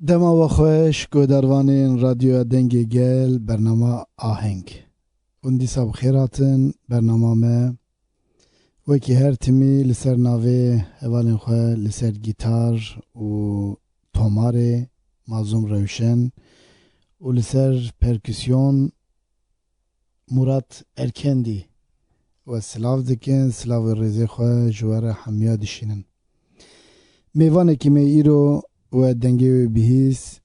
دما و خوش گودروانین رادیو دنگ گل برنامه آهنگ اندی ساب خیراتن برنامه ما وکی هر تیمی لسر ناوی اوالین خواه لسر گیتار و تومار مازوم روشن و لسر پرکسیون مراد ارکندی و سلاو دکن سلاو ریزی خواه جوار حمیا دشینن میوانه که می ایرو و دنگی بهیس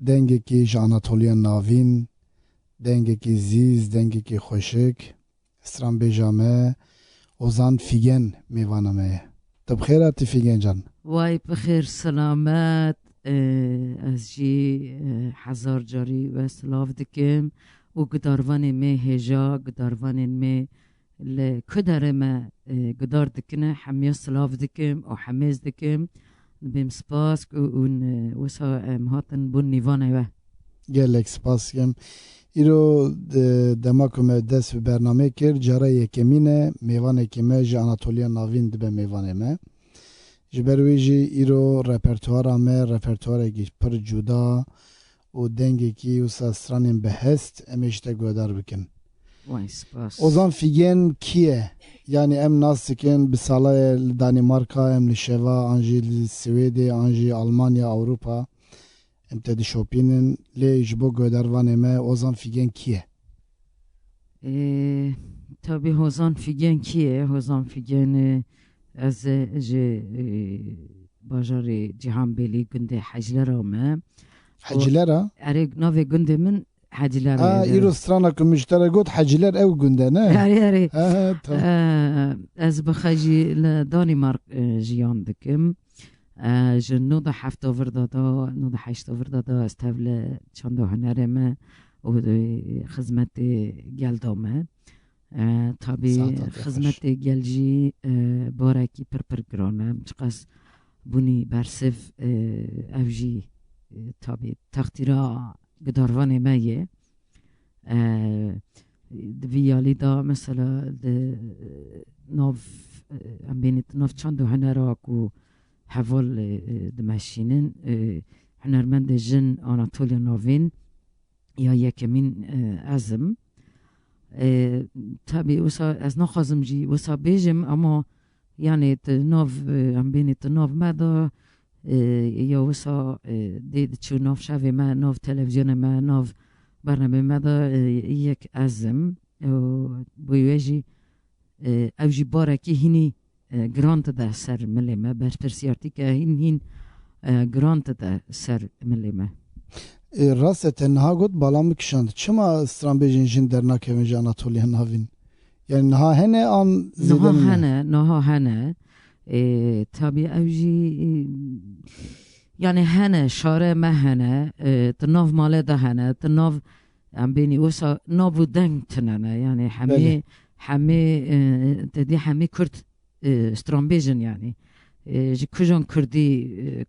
دنگی که جاناتولیا ناوین دنگی که زیز دنگی که خوشک استران بیجامه اوزان فیگن میوانه می تب خیراتی فیگن جان وای بخیر سلامت از جی هزار جاری و سلاف دکم و گداروان می هجا گداروان می لکدر ما گدار دکنه همیه سلاف دکم و همیز دکم بیم سپاس اون وسا مهاتن بون نیوانه و گلک سپاس کم ایرو دماکم دست برنامه کرد جاره یکمینه میوانه که ما جا اناتولیا ناوین دبه میوانه ما جبرویجی ایرو رپرتوارا ما رپرتواره گیش پر جودا و دنگی که وسا استرانیم به هست امیشته گودار بکن وای سپاس اوزان فیگن کیه؟ یعنی ام ناس دکن به سالای دانمارکا ام لشوا انجی سوئدی انجی آلمانیا اروپا ام تدی شوپینن لی جبو گودروان ما اوزان فیگن کیه؟ تابی هوزان فیگن کیه؟ هوزان فیگن از باجار جهان بیلی گنده حجلره ما حجلره؟ اره نوی گنده من حجلره ایرو استرانا که مشتره گود حجلر او گنده نه؟ اره از بخجی لدانمارک جیان دکم جنو دا هفت آور دادا نو دا هشت آور دادا از طول چند هنر ما و خدمت گل دامه تابی خدمت گلجی بارکی پر گرانم چقدر بونی برسف اوجی تابی تختیرا گداروان مایه دویالی دا مثلا ناف ام بینید ناف چند هنراک و حوال دمشینن هنرمند جن آناتولیا ناوین یا یکمین ازم تابی وسا از نخوازم جی وسا بیجم اما یعنی ناف ام بینید ناف مدا یا وسا دید چو ناف شوی ما ناف تلویزیون ما ناف برنامه مدا یک ازم بویجی اوجی بارکی هینی گرانت ده سر ملی ما بر پرسیارتی که هین گرانت ده سر ملی ما راست تنها گود بالا میکشند چما استران بیجین جن در نکه جا اناتولیا ناوین یعنی نها هنه آن زیدن نها هنه تابی اوجی یعنی هنه شاره ما هنه تناف ماله ده هنه تناف ام بینی وسا نابو دنگ تننه یعنی همه تدی همه کرد استران بیجن یعنی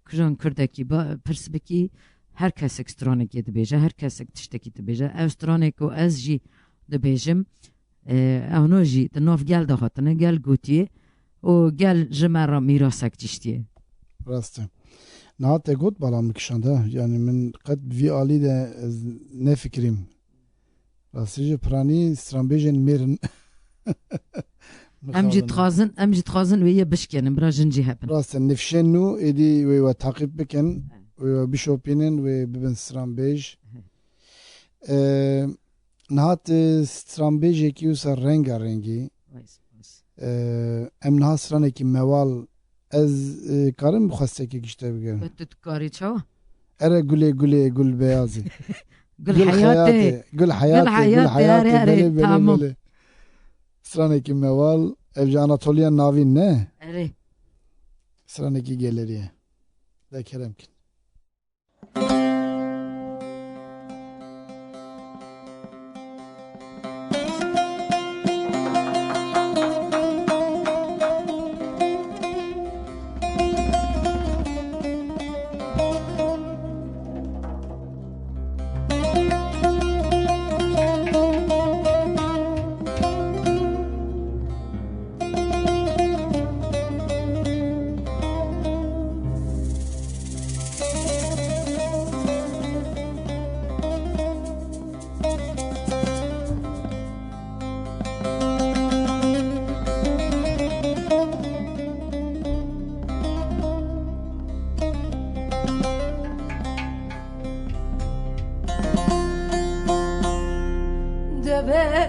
کجان کردکی با پرس بکی هر کس استرانکی ده بیجه هر کس تشتکی ده بیجه استرانکو از جی ده بیجم اونو جی ده ناف گل ده خاطنه گل گوتیه و گل جمعه میراسک تشتیه راسته نه تا گود بالا میکشنده یعنی من قد وی آلی ده نفکریم راسته جو پرانی استران بیجن میرن امجی تخازن و یه بشکنم برا جنجی هبن راست نفشن نو ایدی و تعقیب بکن و بشوپینن و ببن سترامبیج نهات سترامبیج یکی و سر رنگی ام نهات سرانه که موال از کارم بخواسته که گشته بگم بتت کاری چو؟ اره گل بیازی گل حیاته گل حیاته بله سرانه که موال افجا اناتولیا ناوین نه اره سرانه که گلریه ده کرم کن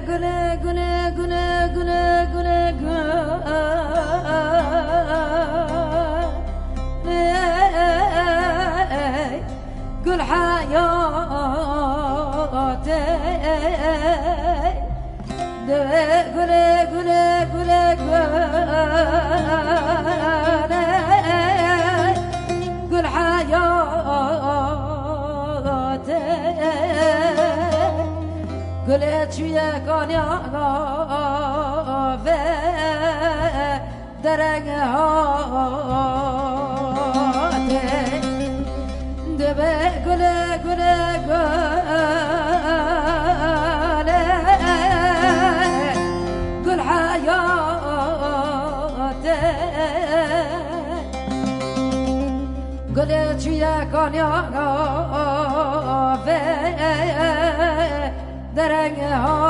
gule gule gule gule gule gül hayatı güle güle güle gül hayatı güle çüye kanya ve derenge hatı debe güle güle güle gül hayatı güle çüye kanya ve derenge hatı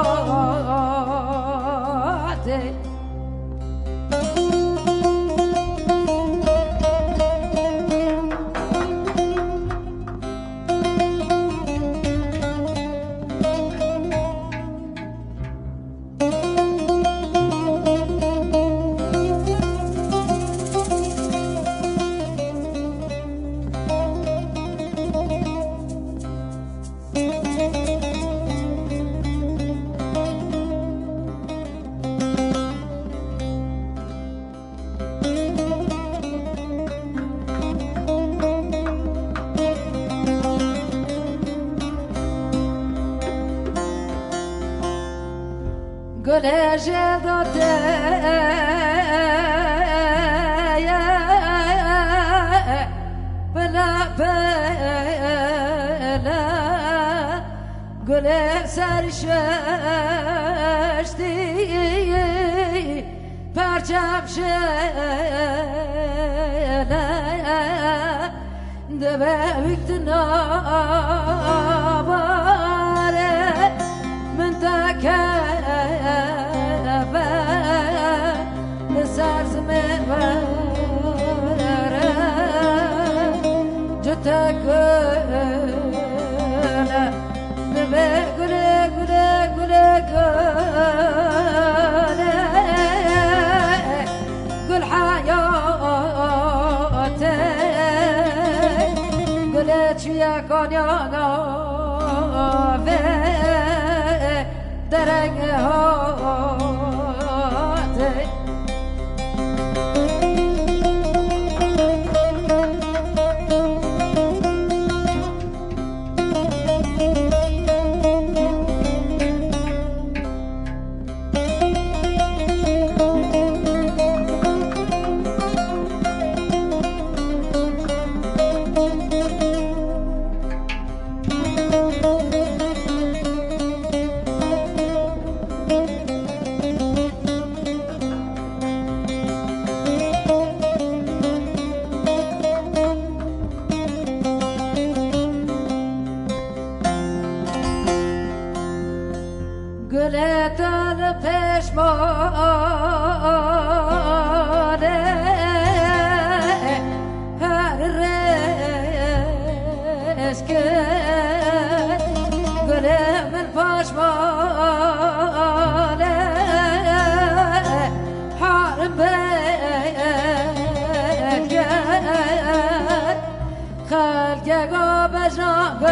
Güleşe doteye bela bela güle serşeşti perçem şele deve victina bare mentake سرزمین وره جتا گله نبه گله گله گله گله گل حیاته گله چیه کانیانا و درنگ هاته گلتان پشمانه هر رزق گل من پشمانه حرم بگرد خلق بجنان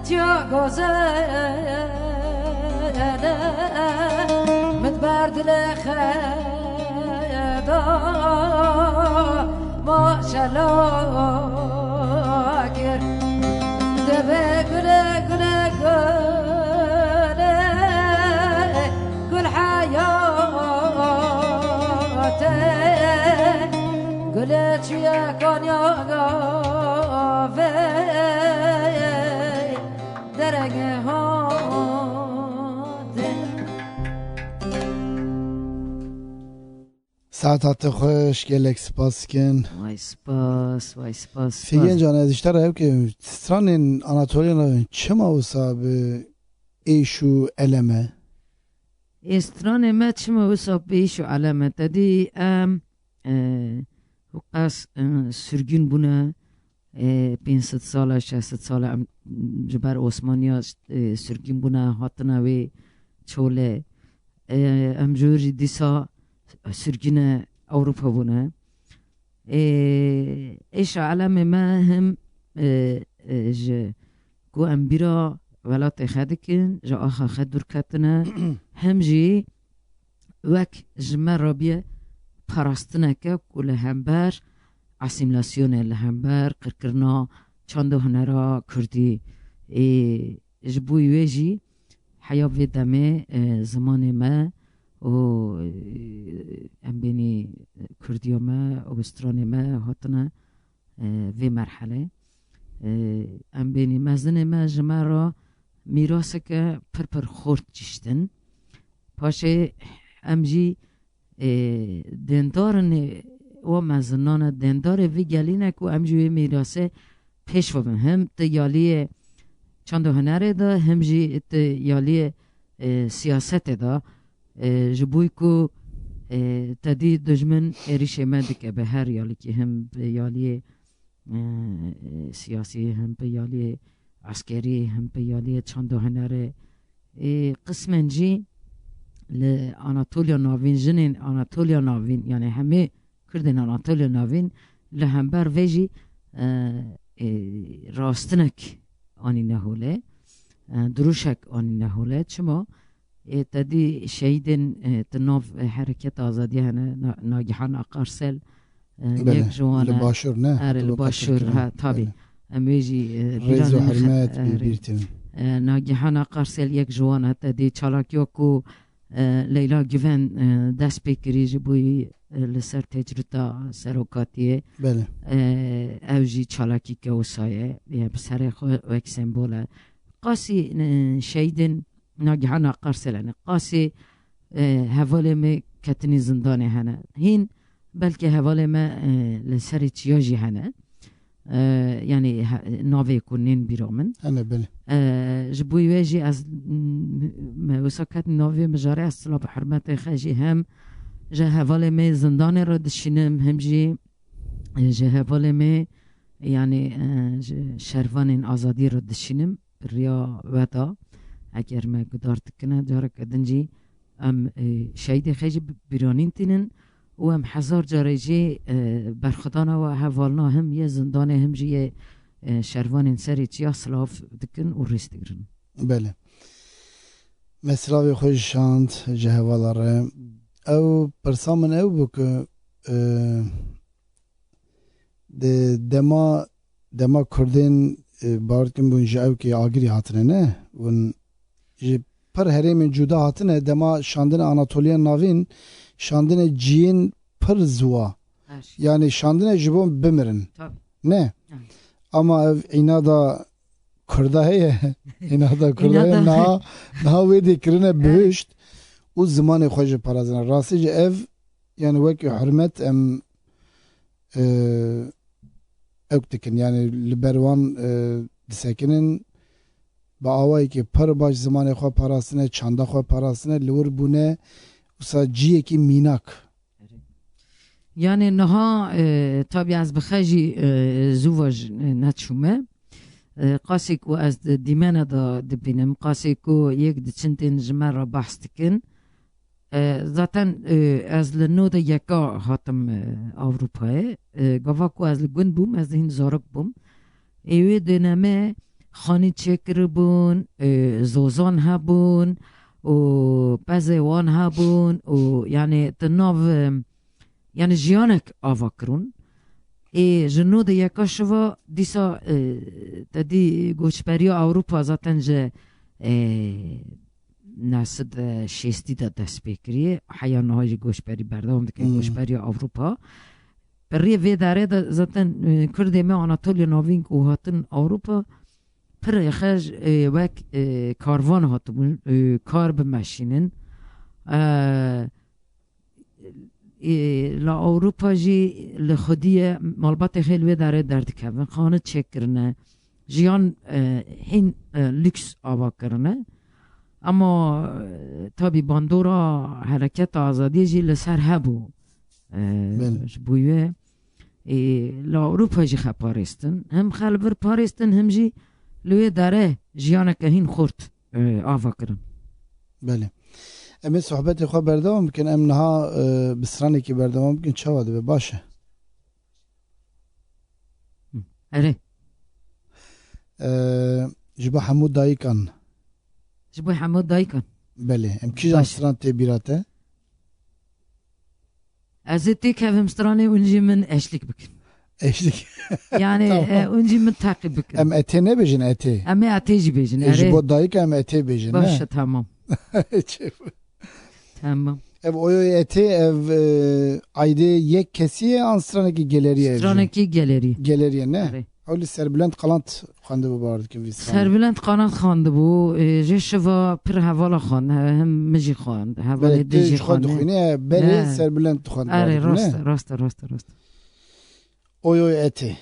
یا گذره متبردل خدا ماشالله گر دبه گله گله گله گل حیاته گله چیه کانیاگا و درگه هاته ساعتات خوش گلک سپاس کن وای سپاس فیگن جان ازشتر هیو که ستران آناتولیان چه موسا به ایشو علمه استران ما چه موسا به ایشو علمه تدی وقاس سرگین بونه 500 سال 600 سال جبر عثمانیا سرگین بونه هاتنه و چوله امجوری دیسا سرگین اروپا بونه ایش علم ما هم گو امبیرا ولات خدکن جا آخا خد دور کتنه هم جی وک جمع رابیه پراستنه که کل همبر اسیمیلاسیون لهمبر کرکرنا چند هنرا کردی جبوی ویجی حیاب و دمه زمان ما و ام بینی کردی ما و استران ما هاتنا و مرحله ام بینی مزن ما جمع را میراث که پر خورد جشتن پاشه ام جی دندارن و مزنان دندار وی گلینه که امجوی میراسه پیش ببن هم تیالی چند هنره دا هم جی تیالی سیاست دا جبوی که تدی دجمن ایریش مدکه به هر یالی که هم یالی سیاسی هم یالی عسکری هم یالی چند هنره قسمن جی لآناتولیا ناوین جنین آناتولیا ناوین یعنی همه کردن آناتولیا ناوین لهمبر ویجی راستنک آنی نهوله دروشک آنی نهوله چما تدی شهیدن تناف حرکت آزادی هنه ناگهان اقارسل یک جوانه لباشر نه لباشر تابی امیجی ریز و حرمت بیرتیم ناگهان اقارسل یک جوانه تدی چالاکیو کو لیلا گیون دست بکری جبوی لسر تجربه سروکاتیه بله اوجی چالاکی که وسایه بسر خو یک سمبوله قاسی شهیدن ناگهان قرسلن قاسی حواله می کتنی زندانه هنه هین بلکه حواله ما لسر چیاجی هنه یعنی ناوی کنین بیرامن هنه بله جبوی ویجی از وساکت ناوی مجاره اصلا به حرمت خجی هم جه حواله می زندان را دشینم هم جی جه حواله می یعنی شروان آزادی را دشینم ریا ودا اگر ما گدارت کنه جاره کدنجی ام شهید خیجی بیرانین تینن و ام هزار جاره جی برخدانا و حوالنا هم یه زندان هم جی شروان سری چیا سلاف دکن و ریست گرن بله مثلا خوش شاند جه حواله او پرسامن او بک دما کردین باردکن بون جاو که آگری هاتنه نه ون پر هریم جدا هاتنه دما شاندن آناتولیا ناوین شاندن جین پر زوا یعنی شاندن جبون بمرن نه اما اینا دا کرده هیه اینا دا کرده نه ویدی کرنه بهشت او زمان خوش پرازنه راستی جه اف یعنی وکی حرمت ام اوکتکن یعنی لبروان دسکنن با آوائی که پر باش زمان خواه پراسنه چنده خواه پراسنه لور بونه وسا جیه که میناک یعنی نها تابی از بخجی زوج نتشومه قاسیک و از دیمانه دا دبینم قاسیکو یک دچنتین جمع را بحث تکن zaten ez li nû de yeka hatim Avrupayê gava ku ez li gund bûm ez hin zarok bûm ê wê dênemê xanî çêkiribûn zozan hebûn û pezê wan hebûn û yani di nav yani jiyanek ava kirûn ê ji nû de yeka şiva dîsa te dî goçberiya Awropa zaten ji نسد شیستی دا دست بکریه حیانه های گوشبری بردام دکن گوشبری اروپا بریه وی داره دا زدن کرده ما آناتولیا ناوین که هاتن اروپا پر یخش وک کاروان هاتون کار بمشینن لا اروپا جی لخودیه مالبات خیل وی داره درد کبن خانه چک کرنه جیان هین لکس آوا کرنه اما تابی باندورا حرکت آزادی جی لسر هبو بویه لا اروپا جی خب پاریستن هم خلبر پاریستن هم جی لوی داره جیانه که هین خورد آفا کرن. بله امی صحبت خواه بردوام بکن ام نها بسرانی که بردوام بکن چه واده به باشه اره جبا حمود دایکان جبا حمود دایکان بله ام کی جان سران تی بیراته از تی که همسترانه اونجی من اشلیک بکن اشلیک یعنی اونجی من تعقیب بکن ام اته نه بیجن اته اما اته جی بیجن جبا دایک ام اته بیجن باشه تمام تمام ev oyo eti ev ayda yek kesiye an straneki galeriye straneki galeriye ne öyle Serbülent Kalant xandı bu vardı ki Serbülent Kalant xandı bu jeşva pir havala xan hem miji xan havala deji xan ne beri Serbülent xandı are rost oyo eti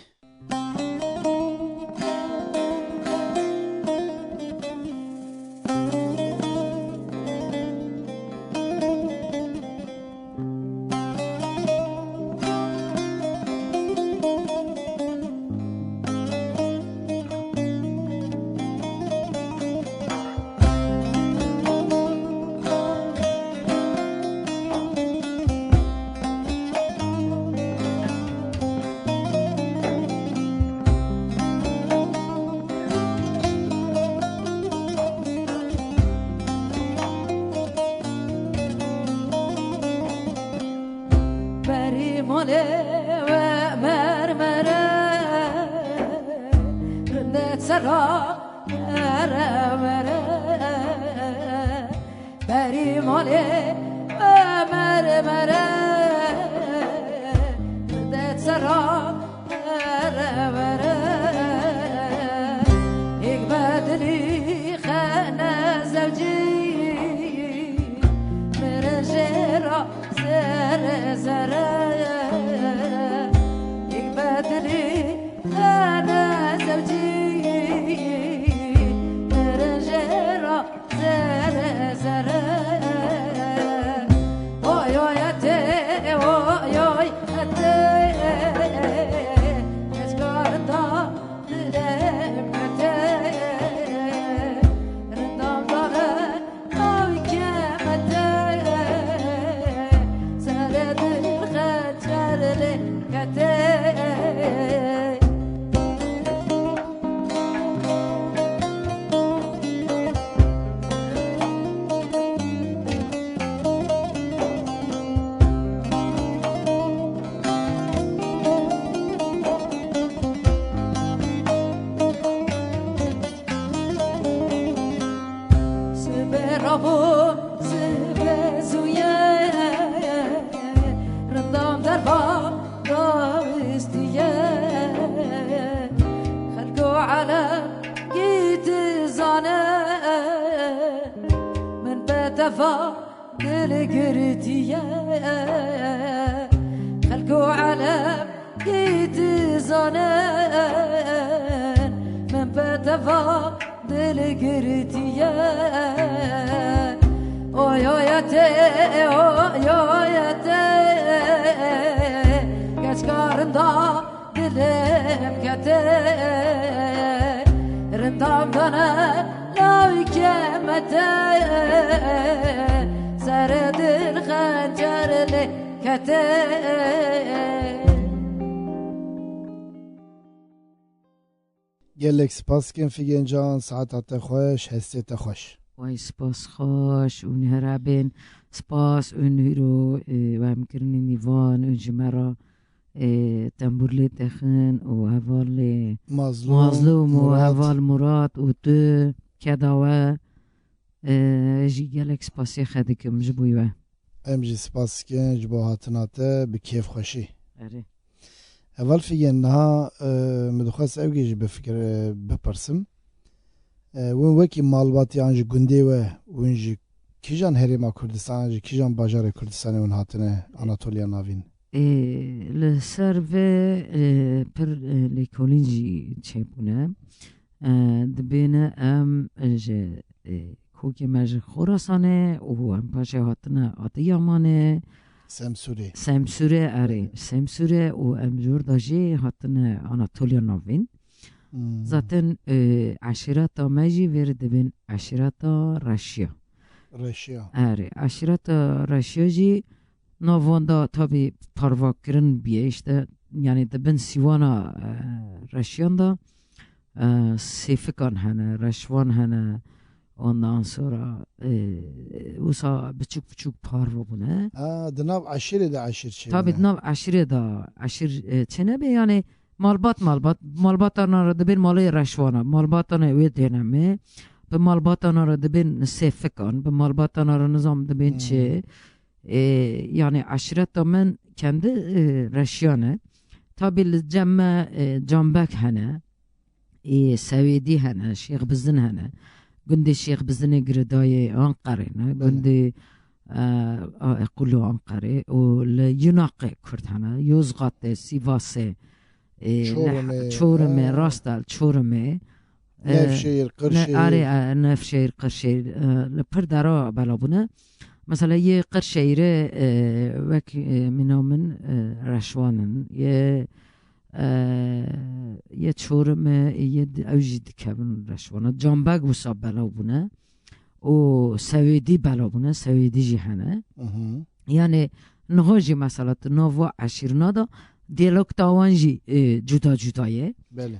گلک سپاس کن فیگن جان ساعتت خوش هستت خوش وای سپاس خوش اون هرابین سپاس اون رو و همکرنی نیوان اون جمرا تنبورلی تخن و حوال مظلوم و حوال مراد و تو کداوه جی گلک سپاسی خدی کم جبویوه امجی سپاس کن جباهاتناته بکیف خوشی اره اول فیگن نها مدخواست اوگیجی بفکر بپرسم وون وکی مالباتی آنجی گنده و اونجی کیجان هریما کردستان آنجی کیجان باجار کردستان اون هاتنه آناتولیا ناوین لسر و پر لیکولینجی چه بونه دبینه ام کوکی مج خراسانه و هم پاشه هاتنه آتیامانه سمسوره آره سمسوره و امجور داجی هاتن آناتولیا نوین zaten aşireta meji verdi bin aşireta Raşya. Evet, aşireta Raşyacı navanda tabi parvakırın biye işte yani de ben Sivana Raşyanda Sefikan hene, Raşvan hene ondan sonra usa küçük parva bu ne? Dınav aşire de aşir şey. Tabi dınav aşire de aşir çene be yani malbat anara da bir malı Raşvana malbat ana evet deneme به مالباتان را دبین سفکان به مالباتان را نظام دبین چه yani aşiret من kendi رشیانه tabi cemme Canbek hene Sevedi hene Şeyh Bizin hene gündi Şeyh Bizin'e girdayı Ankara'na gündi اقولو Ankara o Yunakı Kürt hene Yozgat'te Sivas'e Çorum'e Rastal Çorum'e Nevşehir, Kırşehir. Nevşehir, Kırşehir. لپر درا بلا بونه. مثلا یه قرشهیر وک منامن رشوانن یه چورم یه اوجی دکبن رشوانه جانبگ وساب بلا بونه و سویدی بلا بونه سویدی جهنه یعنی نهاجی مثلا نوا عشیرنا دا دیالوگ تاوانجی جدا جدایه بله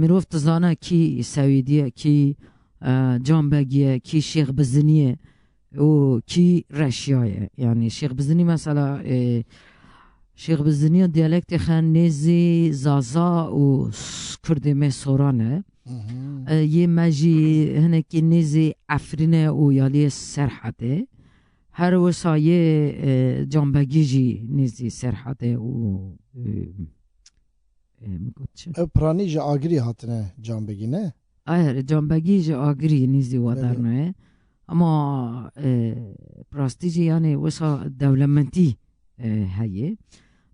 مروف تزانه کی سویدیه کی جانبگیه کی شیخ بزنیه و کی رشیایه یعنی شیخ بزنی مثلا شیخ بزنی دیالکت خان نیزی زازا و کردمه سورانه یه مجی هنکی نیزی افرینه و یالی سرحده هر وسایه جانبگی جی نیزی سرحده و پرانی جا آگری هاتنه جانبگی نه؟ آره جانبگی جا آگری نیزی وادرنه اما پراستی جی یعنی وسا دولمنتی هیه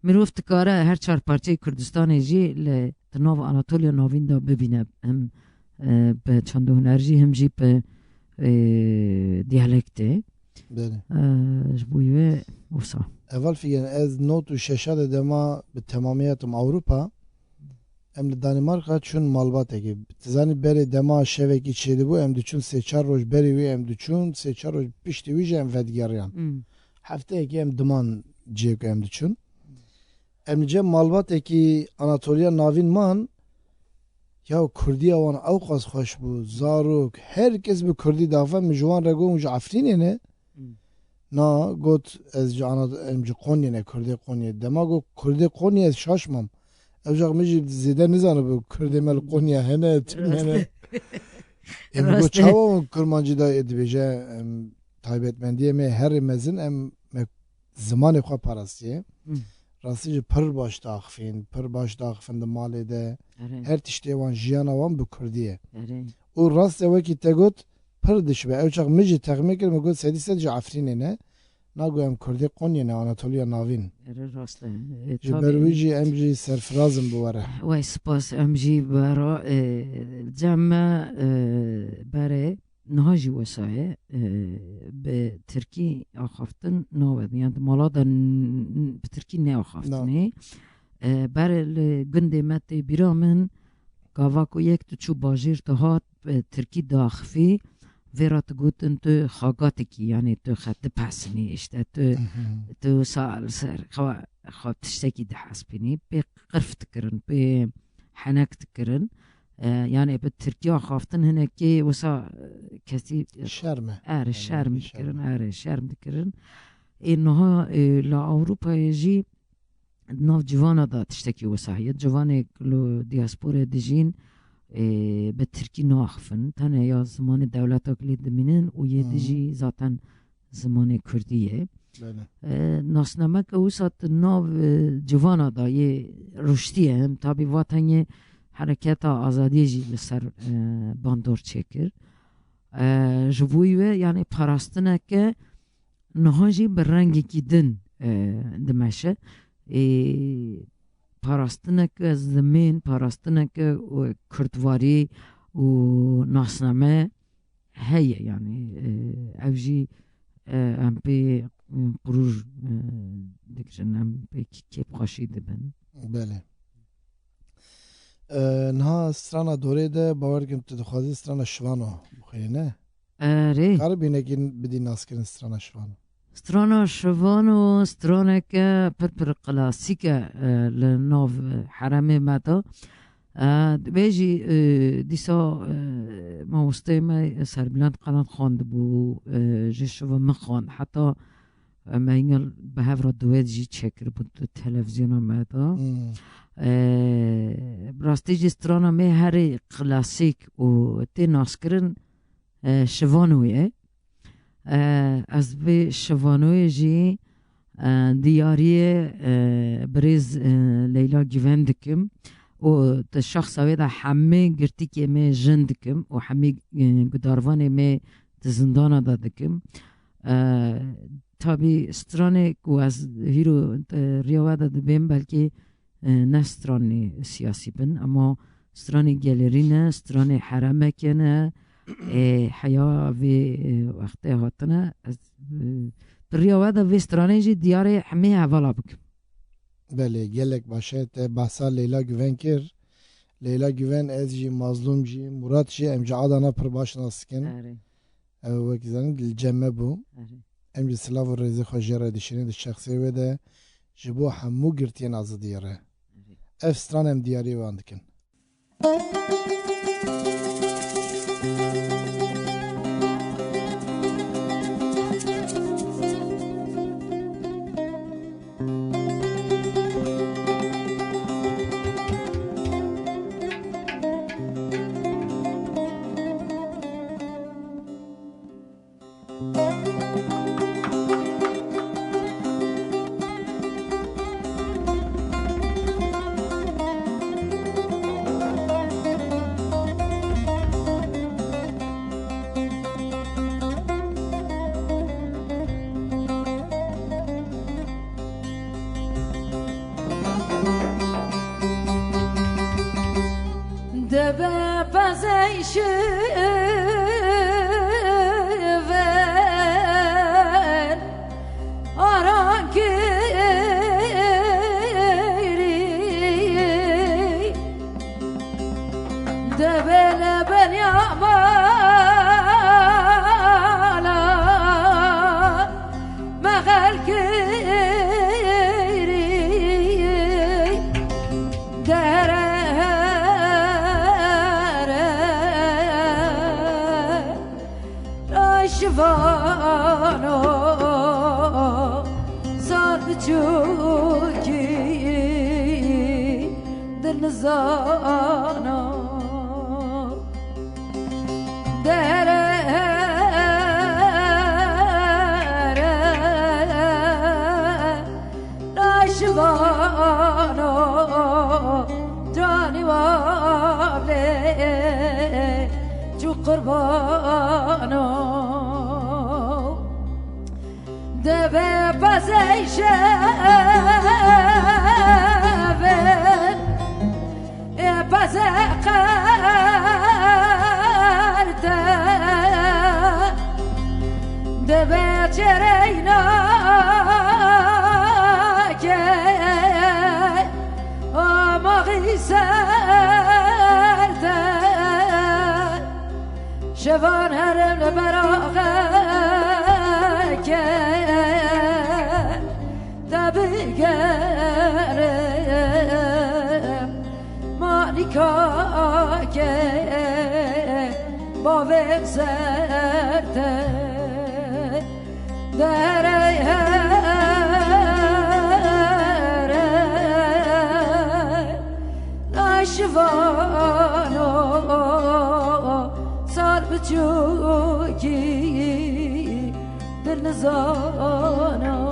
مروفت کاره هر چهار پارچه کردستان جی لتناو آناتولیا ناوین دا ببینه هم به چند هنرجی هم جی به دیالکته جبویه وسا اول فیگن از نوت و ششاد دما به تمامیتم اوروپا ام دانمارکا چون مالباته که تزانی بری دما شوکی چیدی بو ام چون سه چهار روز بری وی ام چون سه چهار روز پشتی ویج ام ودگریان هفته که ام دمان جیب ام چون ام جه مالباته که آناتولیا ناوین مان یا کردی وان اوقاز خوش بو زاروک herkes به کردی دافع مجوان رگو مج عفرینه نه نا گوت از جانا ام قونیه نه کردی قونیه دما گو کردی قونیه شاشمم اوجاق میجی زیده نزانه به کرده مل قونیه هنه تنه ام گو چاوام کرمانجی دا ادویجه تایبت مندیه می هر مزن ام زمان خواه پرستیه راستی جه پر باش داخفین ده مالی ده هر تشتی وان جیانا وان به کردیه او راست وکی تگوت پر دشبه اوجاق میجی تقمیه کرد مگود سیدی سید جه عفرینه نه نگویم کردی قونیه نه آناتولیا ناوین راسته جبرویجی امجی سرفرازم بواره وای سپاس امجی برا جمع بره نهاجی وسایه به ترکی آخافتن نوید یعنی مالا دا به ترکی نه آخافتنه بره گنده مت بیرامن گاواکو یک تو چو باجیر تو هات به ترکی داخفی ویرات گوتن تو خاگاتی کی یعنی تو خط پسنی اشته تو سال سر خواه تشتکی ده حسبینی به قرفت کرن به حنکت کرن یعنی به ترکیه خوافتن هنه که وسا کسی شرمه شرم کرن اینها لا اروپا جی ناو جوانا دا تشتکی وسایت جوانه کلو دیاسپور دجین به ترکی ناخفن تنه یا زمان دولت اکلی دمینن و یه دیجی ذاتن زمان کردیه ناسنامه که او سات ناو جوانا دا یه رشدیه هم تابی واتنه حرکت آزادی جی لسر باندور چکر جبویوه یعنی پاراستنه که نهاجی بر رنگی کی دن دمشه پاراستنه که زمین پاراستنه که کردواری و ناسنامه هیه یعنی اوجی ام پی پروژ دکرنم به کی بخشیده بن. بله. نه استرانا دوره ده باور کن تو دخوازی استرانا شوانو بخوری نه؟ آره. کار بینه که بدی ناس کردن استرانا شوانو. استرانا شوانو استرانا که پر کلاسیکه لناو حرم ماتا. بیجی دیسا ما وستیم سربلند قنات خواند بو جشو مخوان حتی ما اینگل به هفر دوید جی چکر بود تلویزیون ماتا. براستی جسترانا می هر کلاسیک و تی ناسکرن شوانویه از به شوانوی جی دیاری بریز لیلا گیوند کم و الشخص هذا حمي قرتي كي ما جندكم وحمي قدارواني ما تزندانا دادكم تابي سترانك واز هيرو رياوادا دبين بلكي نستراني سياسي بن اما ستراني جاليرينا ستراني حرامكنا حياة في وقتها هاتنا رياوادا في ستراني جي دياري حمي هوالا بكم. بله گلک باشه ته بحثا لیلا گوین کر لیلا گوین از جی مظلوم جی مراد جی ام جا آدانا پر باش ناسکن وکی زنید الجمع بو ام جی سلاف و رزی خوش جره دیشنید شخصی ویده جبو همو گرتین از دیاره اف ستران ام دیاری واندکن شوان هرم براغه که تبگرم مالکا که با وزرته دره شوانو سال بچوکی در نزانو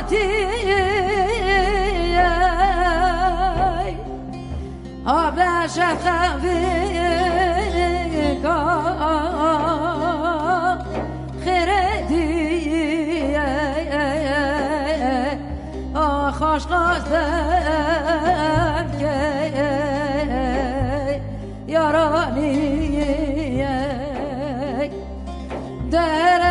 خاطی آب شخوی خیردی خوش قصدم که یارانی در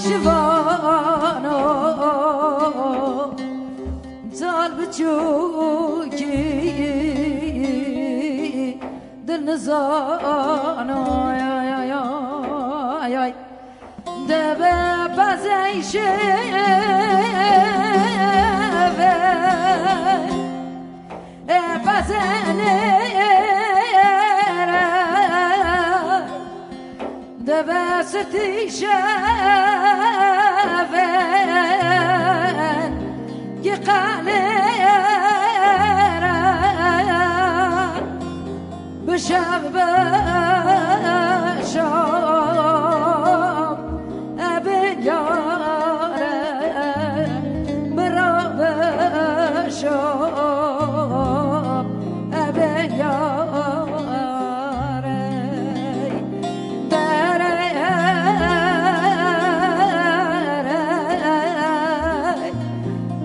ناشوانو زال بچوکی دل نزانو دبه بزیشه بزنه دبه ستیشه که قاله بشب بشام ابن یاره برا بشام ابن یاره دره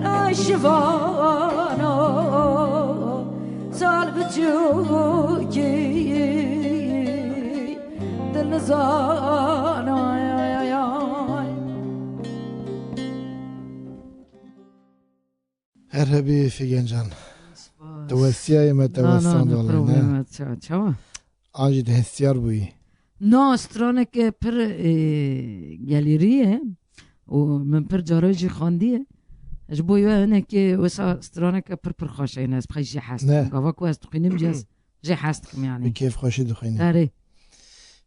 ناشوانو سال بچوکی دل نزانو هرهبی فیگن جان توسیه ما توسان دولنه چاوا آنجی هستیار بوی نه استرانه که پر گالیریه و من پر جاراجی خواندیه اش بویو هنه که وسا استرانه که پر خوشه اینه از بخی جی هست گاوا که از تقینیم جی هست کم یعنی بکیف خوشی دخینه داره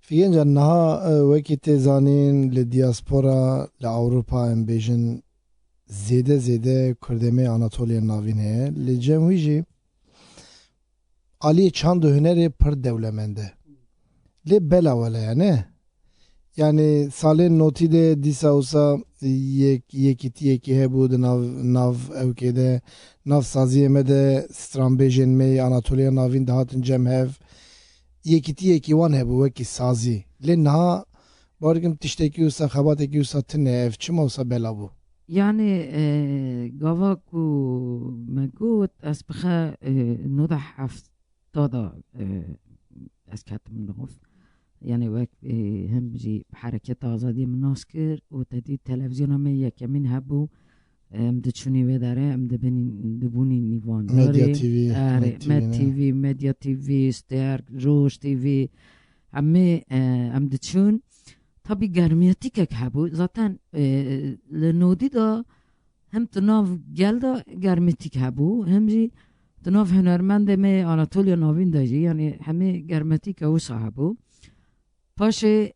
فیگن جان نها وکی تزانین لدیاسپورا لأوروپا ام بیجن زیده کردمه آناتولیا ناوین هه لجمعی جی آلی چند هنری پر دولمنده لی بلاوله یعنی سال نوتی ده دیسا اوسا یکی هبود ناو اوکی ده ناو سازی امده ستران بیجن می آناتولیا ناوین ده هاتن جمع هف یکی وان هبو وکی سازی لی نها بارگم تشتکی اوسا خباتکی اوسا تنه اف چما اوسا بلاو يعني قواكو مجود أسبخا نوضح أفتادا أسكات من نغف يعني وك هم جي بحركة آزادي من ناسكر وتدي تلفزيون مية كمين هبو مدتشوني وداره مدبوني نيوان ميديا تي في ميديا تي في ستير روش تي في عمي مدتشون طبي گرمیتی که هبو ذاتن لنودی دا هم تناف گلدا گرمیتی که هبو هم جی تناف هنرمند می آناتولیا ناوین داشتی یعنی همه گرمیتی که او صاحبو پاشه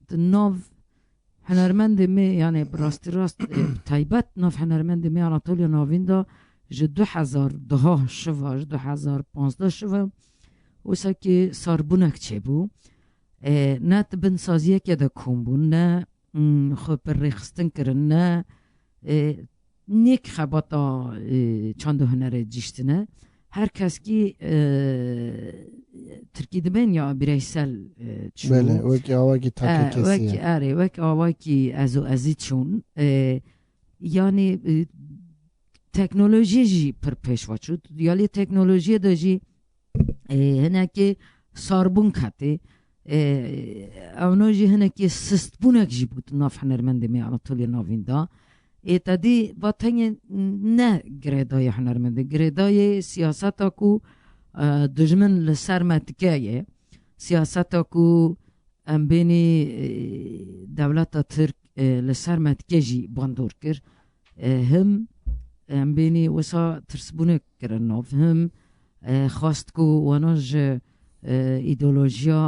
تناف هنرمند می یعنی راست تایبت ناف هنرمند می آناتولیا ناوین دا ج 2010 شوا ج 2015 شوا وسا که ساربونک چه بو نه تبن سازیه که دا کن بون نه خب پر ریخستن کرن نه نیک خباتا چند هنر جیشتنه هر کس کی ترکی دبن یا بیرایسل چون بله وکی آواکی تاکی کسیه وکی آواکی ازی چون یعنی تکنولوژی جی پر پیشوا چود یالی تکنولوژی دا جی هنه که ساربون کتی اونوجی هنه که سست بونک جی بود ناف هنرمنده می آناتولیا ناوین دا ایتا دی با تنگ نه گریدای هنرمنده گریدای سیاستا کو دجمن لسر متکیه سیاستا کو ام بینی دولتا ترک لسر متکیه جی باندور کر هم ام بینی وسا ترسبونک کرن ناف هم خواست کو واناج ایدولوژیا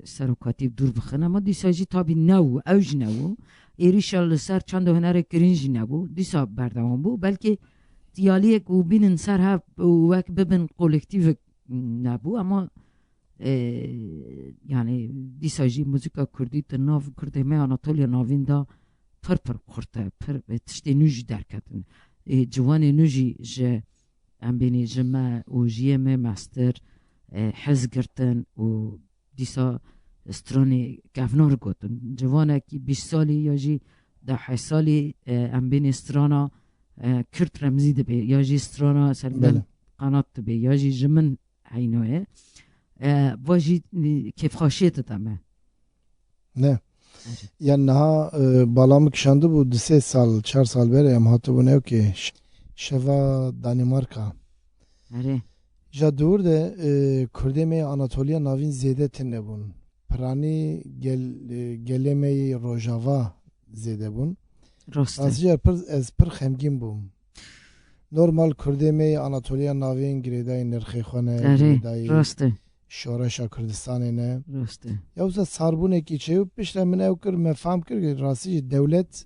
سروکاتی دور بخنه اما دیسا جی تابی نو اوج نو ایریشا لسر چند هنر کرنجی نبو دیسا بردوان بو بلکه دیالیک و بینن سر هف و وک ببین قولکتیو نبو اما yani دیساجی موزیکا کردی تناف کرده می آناتولیا ناوین دا پر خورته پر تشتی نوجی درکتن جوان نوجی جه ام بینی جمع و جیم مستر حز گرتن و دیسا استرانی گفنار گوتن جوانه کی 20 سالی یا جی 10 سالی ام بینی استرانا کرد رمزی دبی یا جی استرانا سربن قنات دبی یا جی جمن عینوه واجی کیف خاشیت دمه نه yani naha balamı kişandı bu 3 sal 4 sal beri em hatı bu ne ki şeva Danimarka اره ja dur de Kurdeme Anatolia navin zede tenne bun prani geleme Rojava zede bun راسته azca per xemgin bum normal Kurdeme Anatolia navin gireday nirxi xone اره gireday راسته شورشا کردستان نه راسته یا وزا صاربونه کی چه و پیشتر من او کر مفهم کر راستی دولت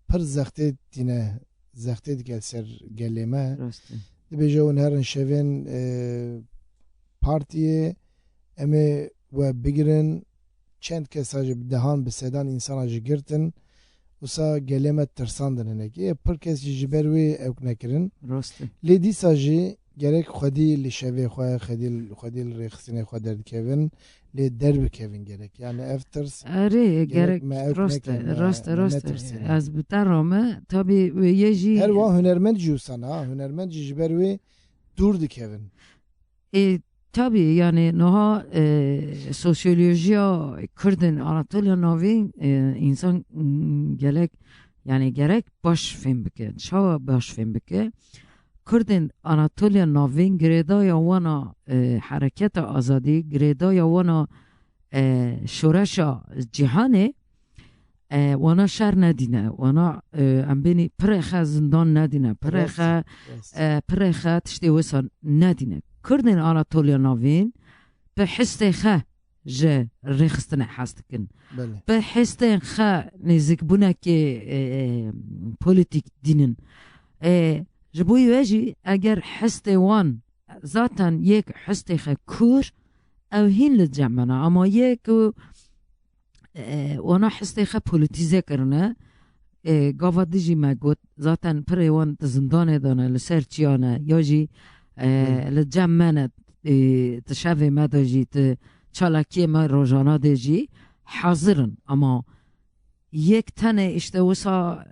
پر زخته دینه زخته دیگه سر گلیمه راسته دی بجون هرن شوین پارتیه امی و بگیرن چند کس هاج دهان به سدان انسان هاج گرتن وسا گلیمه ترساندن نه کی پر کس جبروی او نکرن راسته لیدی ساجی gerek xwedî li şevê xwe xwedî li rêxistinê xwe derdikevin lê derbikevin gerek yani ev tirs اره gerek gerek me ew راسته neke, راسته me راسته netirsin. از بترامه tabi یجی her wa hunermend jî wisa ha hunermend jî ji ber wê dûr dikevin tabi yani noha sosyolojiya Kurdin Anatolia navin insan gerek yani gerek baş film bike çava baş film bike Kurdin Anatolia navin gredaya wana hareketa azadi gredaya wana şoreşa cihane wana şer nedine wana em beni prexa zindan nedine prexa tiştê wisa nedine Kurdin Anatolia navin bi histê xe ji rêxistinê hez dikin bi histên xe nêzîkbûnekê polîtîk dînin ji bo wê jî eger hestê wan zaten yek hestê xe kur ew hîn li cemena ama yek wana hestê xe polîtîze kirine gava dijî me got zaten pirê wan di zindanê dane li ser çiyane ya jî li cem me ne ti şevê me de jî ti çalakiyê me rojana de jî hazirin ama yek tenê işte wisa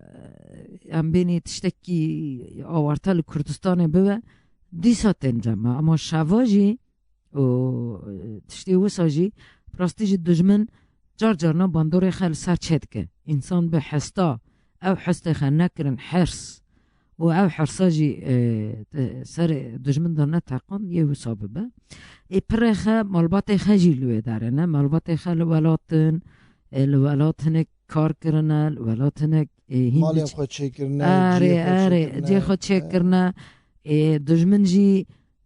em bênî tiştekî awarta li Kurdistanê bibe dîsa tên ceme ama şeva jî û tiştê wisa jî rastî jî dijmin car carna bandorê xe li ser çê dike însan bi hesta ew hestê xe nekirin hirs û ew hirsa jî serê dijmin de neteqan yê wisa bibe pirê xe malbatê xe jî li wê derine malbatê xe li welatin li welat hinek kar kirine li welat hinek malên xwe çêkirine cê xwe çêkirine dijmin jî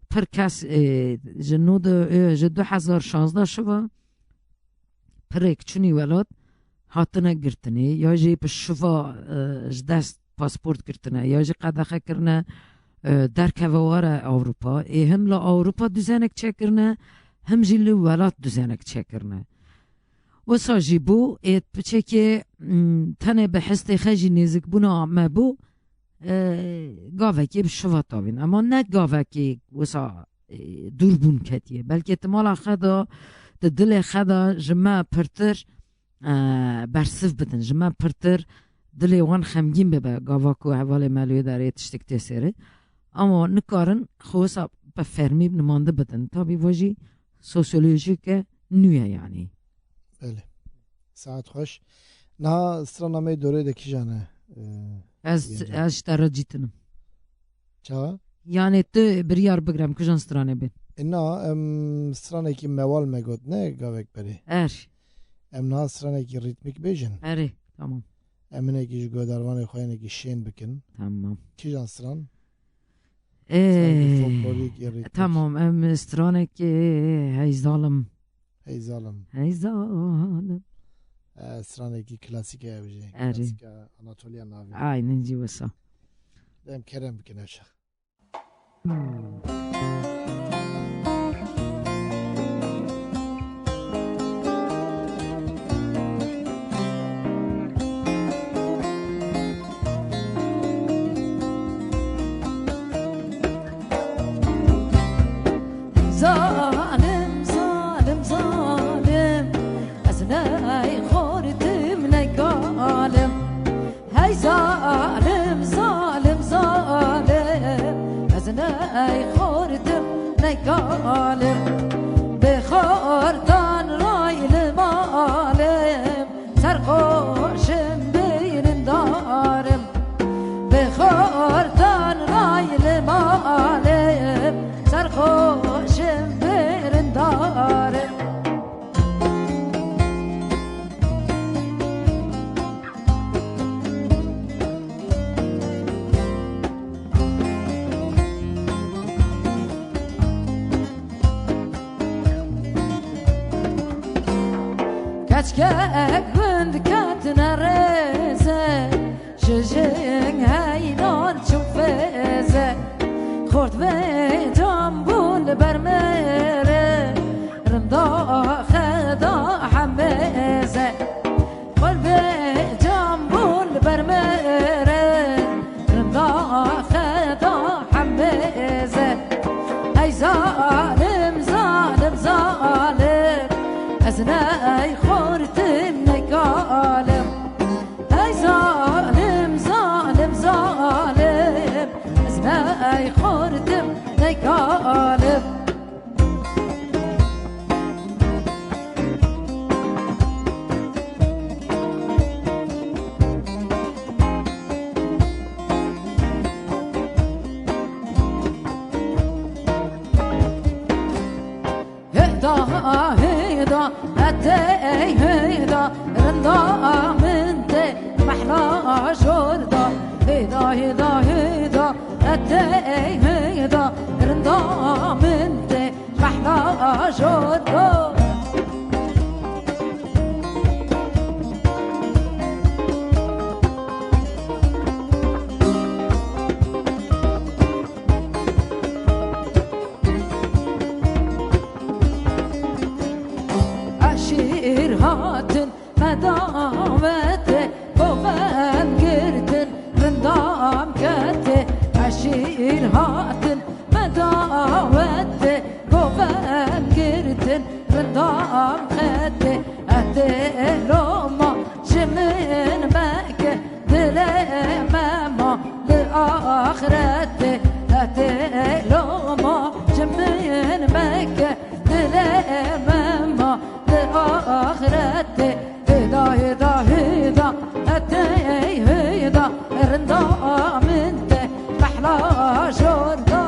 pir kes ji 2016 şiva pirêk çûnî welat hatine girtinê ya jî bi şiva ji dest pasport girtine ya jî qedexe kirine derkeve were Awropa him li Awropa düzenek çêkirine him jî li welat düzenek çêkirine wisa jî bû biçekê tenê bi hestê xe jî nêzîkbûna me bû gavekê bi şiva tavîn ama ne gavekê wisa dûrbûn ketiye belkî ihtimala xe da di dilê xe da ji me pirtir bersiv bidin ji me pirtir dilê wan xemgîn bibe gava ku hevalê me li wê derê tiştek tê serê ama nikarin xwe wisa bi fermî nimande bidin tabî ve jî sosyolojik e nû ye yanî Beli. Saat hoş. Naha stranamê dorê de kijane. Ez ji te re cîtinim. Çawa? Yani tu biryar bigirim kijan stranê bên. Na em stranekî mewal me got ne gavek berê. Em naha stranekî ritmik bêjin. Erê tamam. Em hinekî ji godarvanê xwe hinekî şên bikin. Tamam. Kijan stran? Tamam em stranekî heyzalim. Heyzalim. Stranekî klasîk ev jî. Erê. Anatolia navî. Aynen jî wisa. Em kerem bikin eşa. ظالم ظالم ظالم از نای خوردم نگالم هی ظالم ظالم ظالم از نای خوردم نگالم بخوردن رایل مالم سرخوشم بیرن دارم بخوردن رایل مالم سرخوشم بیرن دارم Kaçke günd katına reze Şişin heydan çok feze Kurt ve cambul bermere Rımda kheda hammeze Kurt ve cambul bermere Rımda kheda hammeze Ey zalim zalim zalim أزناي خورتم نقالم أي ظالم ظالم ظالم أزناي خورتم نقالم هيدا أتي هيدا رندا منتي محلا جوردا هيدا هيدا هيدا أتي هيدا رندا منتي محلا جوردا هاتن مدامته قوان گردن رندام کته عشیر هاتن مدامته قوان گردن رندام کته اتلوما جمن مکه دلمما لآخرته اتلوما جمن مکه دلمما آخرته هدا هدا هدا أتي هدا رندا منته محلا جوردا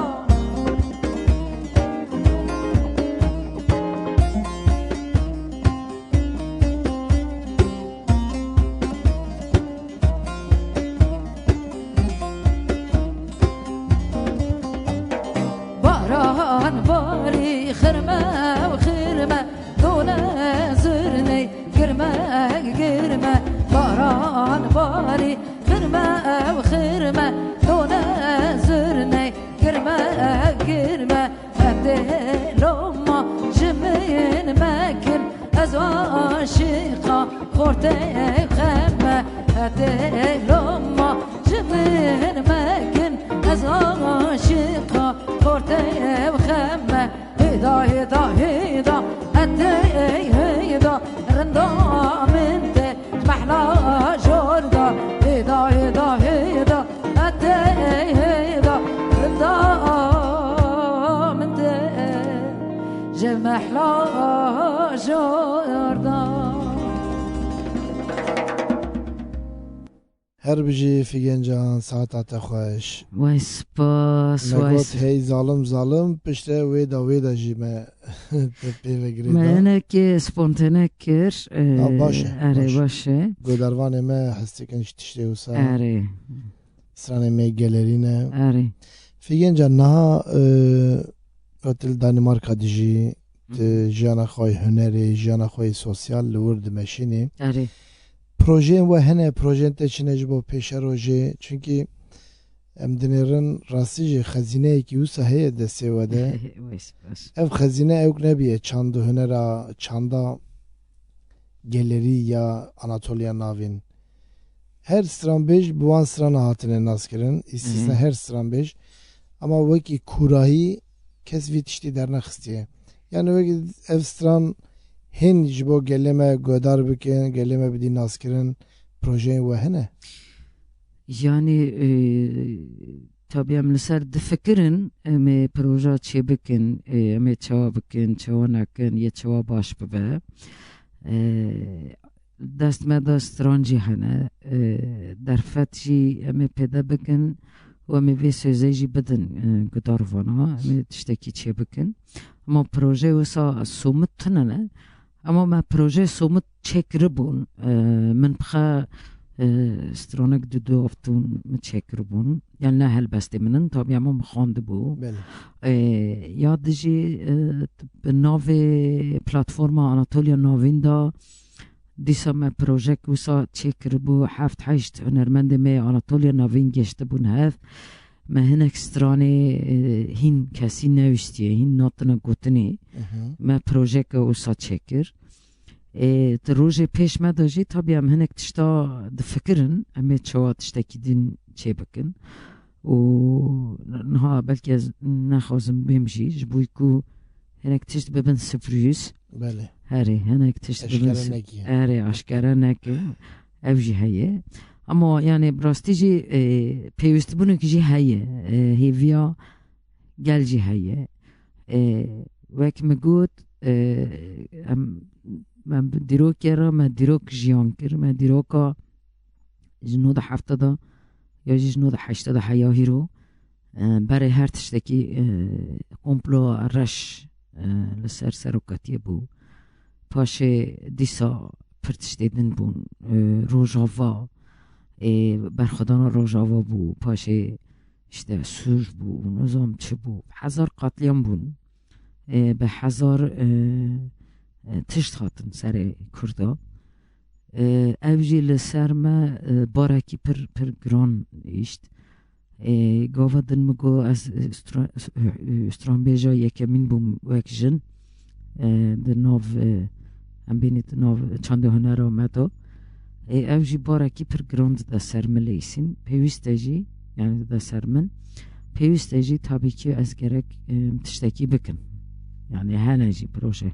باران باري خرمة وخرمة دولة زرني كرمة كرمة باران باري خرمة وخرمة دولة زرني كرمة كرمة أدي لما جمين ماكن أزوا شيقة خورتي خمة أدي لما جمين ماكن أزوا شيقة خورتي خمة هدا هدا هدا أتي هيدا رندا منتي محلا جوردا هيدا هيدا هيدا أتي هيدا رندا منتي جمحلا جوردا هر بجی فیگنجان ساعت خوش وای سپاس وای نگوت هی ظالم ظالم پشته ویدا جی ما پیوگریدا من که سپونتنه کر باشه اره باشه گودروان ما هستی کنش تشته وسا اره سرانه می گلرینه اره فیگنجان نه قتل دانمارکا دیجی جانا خوی هنری جانا خوی سوسیال لورد مشینی اره پروژه و هنه پروژه تچنه جبو پیش روژه چونکی ام دنیرن راستی خزینه که او سهیه دسته وده اف خزینه اوک نبیه چند هنرا چندا گلری یا آناتولیا ناوین هر استرانبیج بوان استران هاتنه ناس کرن استثنا هر استرانبیج اما وکی کوراهی کس وی تشتی در نخستیه یعنی وقتی افستران هن جبو گلمه گودار بکن گلمه بدی ناس کرن پروژه وهنه يعني طبعا من سر دفكرن امي پروژه چه بکن امي چوا بکن چوا نکن یه چوا باش ببه دست ما دست رانجی هنه در فتشی امي پیدا بکن و امي وی سوزیجی بدن گداروانا امي تشتکی چه بکن اما پروژه وسا سومت تننه اما ما پروژه سومت چک ربون من بخا استرونک دو افتون متشکر بون یعنی نه هل بسته منن طبعا ما مخانده بو یادجی به ناو پلاتفورم آناتولیا ناویندا دیسا ما پروژه وسا چکر بو 7-8 هنرمند می آناتولیا ناوین گشته بون هف ما هنک سترانه هین کسی نوشتیه هین ناتنا گوتنی ما پروژه وسا چکر روز پیش ما داشتی طبعا هم هنک تشتا دفکرن اما چوا تشتکی دین چه بکن و نها بلکه از نخوازم بمشی جبوی کو هنک تشت ببن سفریوس بله هره هنک تشت ببن هره اشکره نکه اوجی هیه اما یعنی براستی جی پیوست بونو که جی هیه هیویا گل جی هیه وک مگود من دیروک کرا من دیروک جیان کر من دیروکا جنود 70 یا جنود 80 حیاهی رو برای هر تشتکی کمپلو رش لسر سروکاتی بو پاشه دیسا پرتشتیدن بون روژاوا برخدان روژاوا بو پاشه işte سوژ بو نظام چه بو هزار قاتلیان بون به هزار تشت خاطن سر کردا اوجی لسر ما بارکی پر گران ایشت گاوا دن مگو از استران بیجا یکمین بوم وک جن در ناو هم بینید ناو چند هنر آمده اوجی بارکی پر گراند دا سر ملیسین پیوسته جی یعنی دا سر من پیوسته جی تابی که از گرک تشتکی بکن یعنی هنه جی پروشه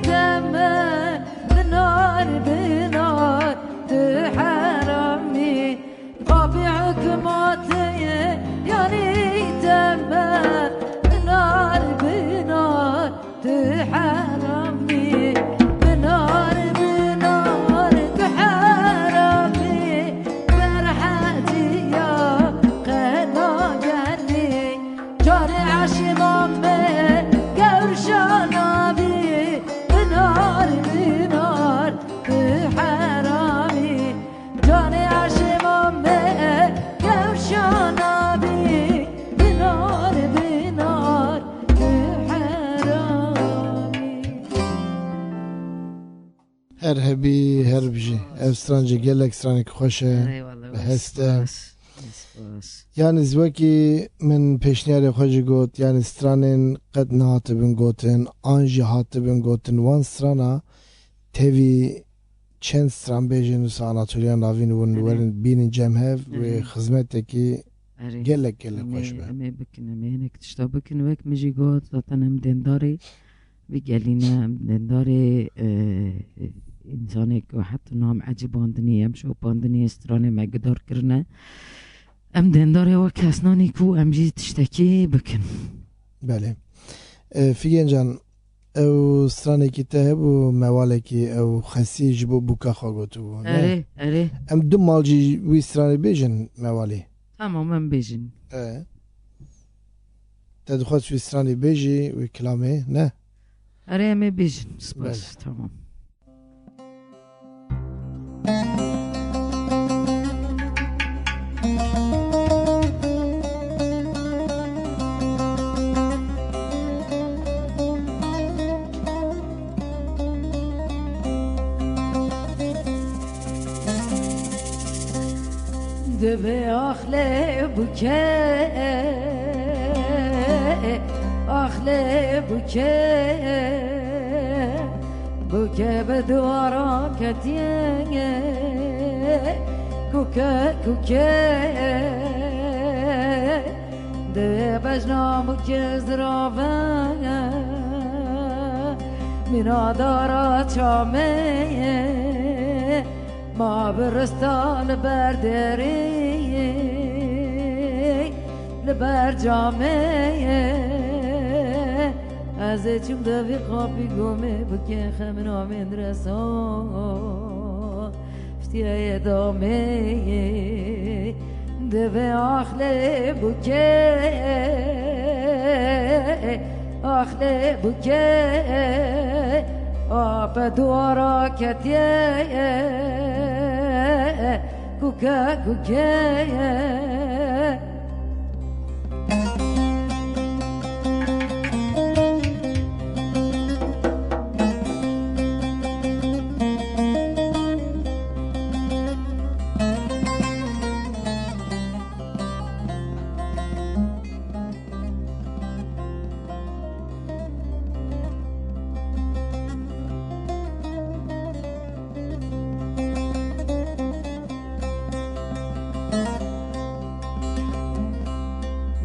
تمام بنار بنار تحرمي طبيعك ماتي يعني تمام بنار بنار تحرمي بنار بنار تحرمي فرحتي يا قنا جري جاري عشي مامي قرشانا بي بنار بنار تحرمي جاري عشي مامي قرشانا بي بنار بنار تحرمي هر هبی هر بجی افسترانجی گلک سترانک خوشه ای والله بهسته. سپاس یعنی زوکی من پیشنیاری خوشی گوت یعنی سترانین قد نهات بین گوتن آنجی هات بین گوتن وان سترانا تیوی چند ستران بیجن و ساناتوریان راوین ورن بینین جمعه و خدمت کی اری گلک خوش به امی بکن امی هنک تشتا بکن وک میجی گوت زاتن هم دنداری بگلینه هم دنداری انسانی که حتی نام عجیب باندنی هم شو باندنی استرانه مگدار کرنه ام دنداری و کسنانی کو ام جی تشتکی بکن بله فیگن جان او سترانه کی ته بو مواله کی او خسی جبو بوکا خواگوتو اره ام دو مالجی وی سترانه بیجن موالی تماما بیجن تدخل وی سترانه بیجی وی کلامه نه اره امی بیجن سپاس تمام دبي أخلي بكي أخلي بكي بكي بدورا كتيني كوكا كوكي دبي بجنا بكي زرافا من دارا شامي ما برستان بردری لبر جامعه از چیم دوی خوابی گمه بکن خمنا من رسان فتیه دامه دوی آخله بکه آخله بکه آب دوارا کتیه کوکا کوکه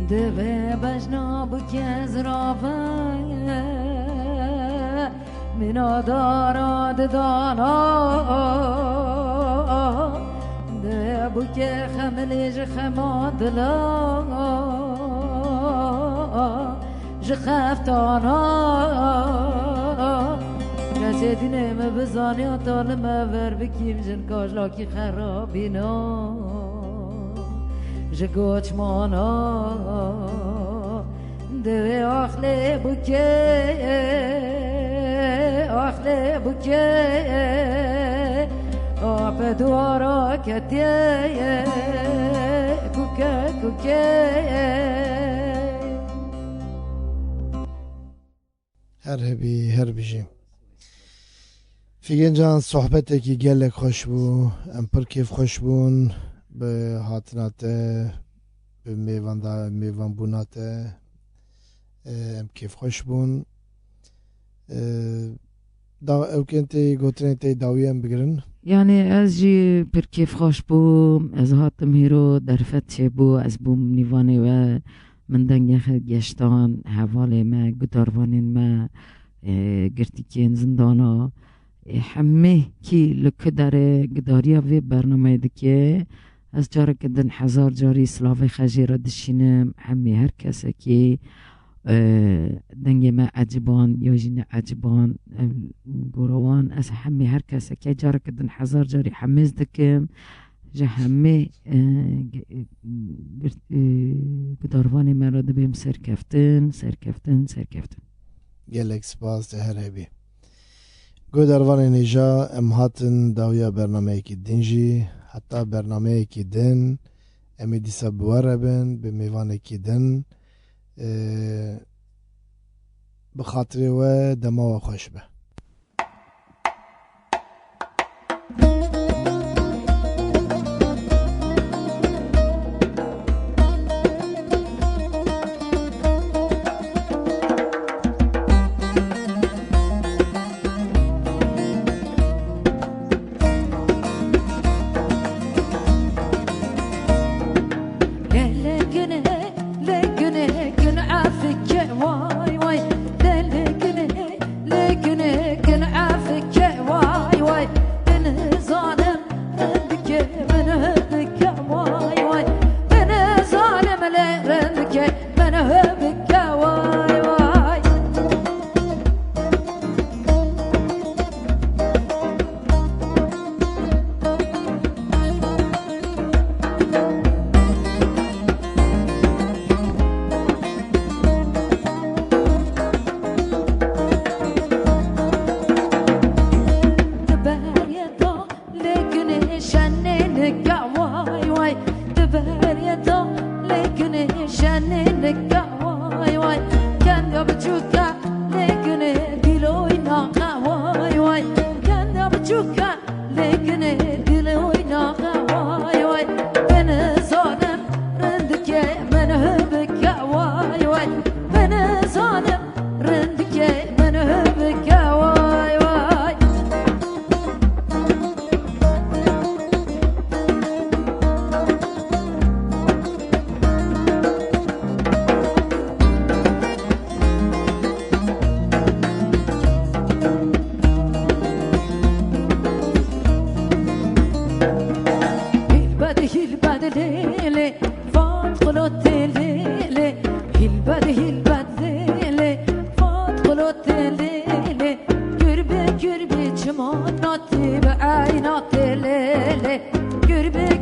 دوی بجنا بکز رافه منا داراد دانا ده بکه خملیج خمادلا جخفتانا کسی دینه مبزانی آتال مور بکیم جن کاج لاکی خرابینا جگوچ مانا دوی آخله بکه آب دوارا کتیه کوکه هر هبی هر بیجیم فیگن جان صحبت کی گلک خوش بو ام پر کیف خوش بون به هاتناته به میوان بوناته ام کیف خوش بون دا او کنتی گوترین تی داویم بگرن یعنی از جی پر کیف خوش بو از هاتم هیرو درفت چه بو از بوم نیوانه و من دنگه خد گشتان حواله ما گداروانین ما گرتی که این زندانا همه کی لکه داره گداریا و برنامه دکه از جاره که دن 1000 جاری سلاوی خجی را دشینم همه هر کسی که دنگ ما عجبان یا جین عجبان گروان از همه هر کسی که جاره که دن 1000 جاری حمیز دکم جه همه گداروانی من را دبیم سرکفتن گلک سپاس ده هر هبی گداروانی نیجا ام هاتن داویا برنامه کی دنجی حتی برنامه کی دن امی دیسا بواره بن به میوانه کی دن بخاطر و دما و خوش به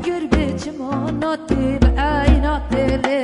Gürbe çimonatı be aynat ele